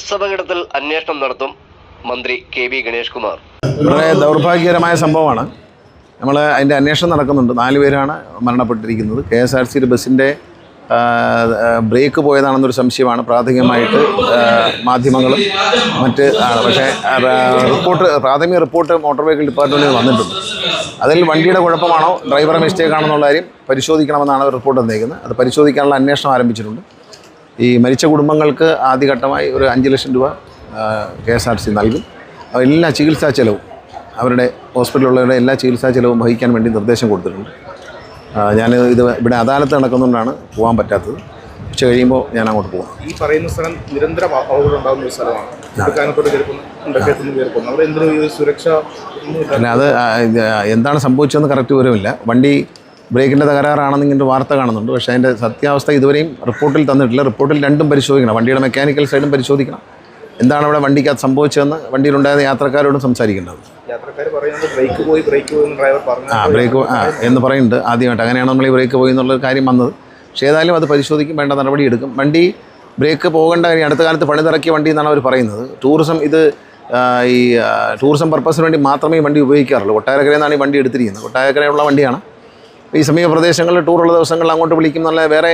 Bus അപകടത്തിൽ അന്വേഷണം നടത്തും മന്ത്രി കെ.ബി. ഗണേഷ് കുമാർ. വളരെ ദൗർഭാഗ്യകരമായ സംഭവമാണ്. നമ്മൾ അതിൻ്റെ അന്വേഷണം നടക്കുന്നുണ്ട്. 4 പേരാണ് മരണപ്പെട്ടിരിക്കുന്നത്. KSRTC ബസ്സിൻ്റെ ബ്രേക്ക് പോയതാണെന്നൊരു സംശയമാണ് പ്രാഥമികമായിട്ട് മാധ്യമങ്ങളും മറ്റ് പക്ഷേ പ്രാഥമിക റിപ്പോർട്ട് മോട്ടോർ വെഹിക്കിൾ ഡിപ്പാർട്ട്മെൻറ്റിൽ വന്നിട്ടുണ്ട്. അതിൽ വണ്ടിയുടെ കുഴപ്പമാണോ ഡ്രൈവറെ മിസ്റ്റേക്ക് ആണെന്നുള്ള കാര്യം പരിശോധിക്കണമെന്നാണ് റിപ്പോർട്ട് വന്നിരിക്കുന്നത്. അത് പരിശോധിക്കാനുള്ള അന്വേഷണം ആരംഭിച്ചിട്ടുണ്ട്. ഈ മരിച്ച കുടുംബങ്ങൾക്ക് ആദ്യഘട്ടമായി ഒരു 5 ലക്ഷം രൂപ KSRTC നൽകും. എല്ലാ ചികിത്സാ ചെലവും അവരുടെ ഹോസ്പിറ്റലുള്ളവരുടെ എല്ലാ ചികിത്സാ ചെലവും വഹിക്കാൻ വേണ്ടി നിർദ്ദേശം കൊടുത്തിട്ടുണ്ട്. ഞാൻ ഇവിടെ അദാലത്ത് നടക്കുന്നതുകൊണ്ടാണ് പോകാൻ പറ്റാത്തത്. ഉച്ച കഴിയുമ്പോൾ ഞാൻ അങ്ങോട്ട് പോകാം. ഈ പറയുന്ന സ്ഥലം നിരന്തരം അപകടം ഉണ്ടാകുന്ന ഒരു സ്ഥലമാണ്. സുരക്ഷ അല്ല, അത് എന്താണ് സംഭവിച്ചതെന്ന് കറക്റ്റ് വിവരമില്ല. വണ്ടി ബ്രേക്കിൻ്റെ തകരാറാണെന്ന് ഇങ്ങനെ വാർത്ത കാണുന്നുണ്ട്. പക്ഷേ അതിൻ്റെ സത്യാവസ്ഥ ഇതുവരെയും റിപ്പോർട്ടിൽ തന്നിട്ടില്ല. റിപ്പോർട്ടിൽ രണ്ടും പരിശോധിക്കണം. വണ്ടിയുടെ മെക്കാനിക്കൽ സൈഡും പരിശോധിക്കണം. എന്താണ് അവിടെ വണ്ടിക്കകത്ത് സംഭവിച്ചതെന്ന് വണ്ടിയിലുണ്ടായിരുന്ന യാത്രക്കാരോടും സംസാരിക്കേണ്ടത്. യാത്രക്കാർ പറയുന്നത് ബ്രേക്ക് പോയി ഡ്രൈവർ പറഞ്ഞു ബ്രേക്ക് എന്ന് പറയുന്നുണ്ട്. ആദ്യമായിട്ട് അങ്ങനെയാണ് നമ്മൾ ഈ ബ്രേക്ക് പോയി എന്നുള്ളൊരു കാര്യം വന്നത്. പക്ഷേ ഏതായാലും അത് പരിശോധിക്കും, വേണ്ട നടപടി എടുക്കും. വണ്ടി ബ്രേക്ക് പോകേണ്ട കാര്യം അടുത്ത കാലത്ത് പണിതിറക്കിയ വണ്ടി എന്നാണ് അവർ പറയുന്നത്. ഈ ടൂറിസം പർപ്പസിന് വേണ്ടി മാത്രമേ ഈ വണ്ടി ഉപയോഗിക്കാറുള്ളൂ. കൊട്ടാരക്കരയിൽ നിന്നാണ് ഈ വണ്ടി എടുത്തിരിക്കുന്നത്. കൊട്ടാരക്കരയുള്ള വണ്ടിയാണ്. ഈ സമീപ പ്രദേശങ്ങളിൽ ടൂറുള്ള ദിവസങ്ങളിൽ അങ്ങോട്ട് വിളിക്കും എന്നുള്ള വേറെ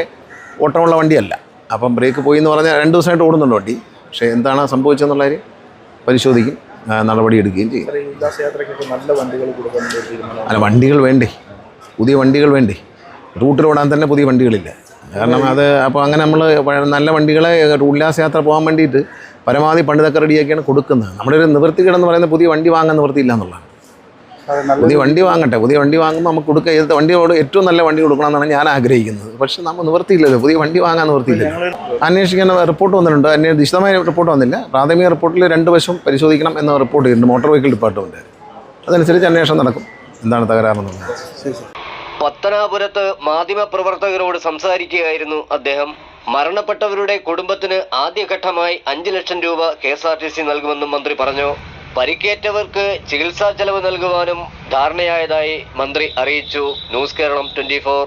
ഓട്ടമുള്ള വണ്ടിയല്ല. അപ്പം ബ്രേക്ക് പോയി എന്ന് പറഞ്ഞാൽ 2 ദിവസമായിട്ട് ഓടുന്നുണ്ട് വണ്ടി. പക്ഷേ എന്താണ് സംഭവിച്ചതെന്നുള്ള കാര്യം പരിശോധിക്കും, നടപടി എടുക്കുകയും ചെയ്യും. അല്ല, വണ്ടികൾ വേണ്ടേ, പുതിയ വണ്ടികൾ വേണ്ടേ? റൂട്ടിലോടാൻ തന്നെ പുതിയ വണ്ടികളില്ല. കാരണം അത് അപ്പോൾ അങ്ങനെ നമ്മൾ നല്ല വണ്ടികളെ ഉല്ലാസയാത്ര പോകാൻ വേണ്ടിയിട്ട് പരമാവധി പണിതൊക്കെ റെഡിയാക്കിയാണ് കൊടുക്കുന്നത്. നമ്മുടെ ഒരു നിവൃത്തികേടെന്ന് പറയുന്നത് പുതിയ വണ്ടി വാങ്ങാൻ നിവൃത്തിയില്ല എന്നുള്ളതാണ്. പുതിയ വണ്ടി വാങ്ങട്ടെ. പുതിയ വണ്ടി വാങ്ങുമ്പോൾ നമുക്ക് കൊടുക്കുക, ഏത് വണ്ടിയോട് ഏറ്റവും നല്ല വണ്ടി കൊടുക്കണമെന്നാണ് ഞാൻ ആഗ്രഹിക്കുന്നത്. പക്ഷേ നമ്മൾ നിവൃത്തിയില്ലല്ലോ, പുതിയ വണ്ടി വാങ്ങാൻ നിവൃത്തിയില്ലല്ലോ. അന്വേഷിക്കാൻ റിപ്പോർട്ട് വന്നിട്ടുണ്ട്. വിശദമായ റിപ്പോർട്ട് വന്നില്ല. പ്രാഥമിക റിപ്പോർട്ടിൽ 2 വശം പരിശോധിക്കണം എന്ന റിപ്പോർട്ട് ചെയ്തിട്ടുണ്ട് മോട്ടോർ വെഹിക്കിൾ ഡിപ്പാർട്ട്മെൻറ്റ്. അതനുസരിച്ച് അന്വേഷണം നടക്കും, എന്താണ് തകരാറെന്നുള്ളത്. പത്തനാപുരത്ത് മാധ്യമപ്രവർത്തകരോട് സംസാരിക്കുകയായിരുന്നു അദ്ദേഹം. മരണപ്പെട്ടവരുടെ കുടുംബത്തിന് ആദ്യഘട്ടമായി 5 ലക്ഷം രൂപ KSRTC നൽകുമെന്നും മന്ത്രി പറഞ്ഞു. പരിക്കേറ്റവർക്ക് ചികിത്സാ ചെലവ് നൽകുവാനും ധാരണയായതായി മന്ത്രി അറിയിച്ചു. ന്യൂസ് കേരളം 24.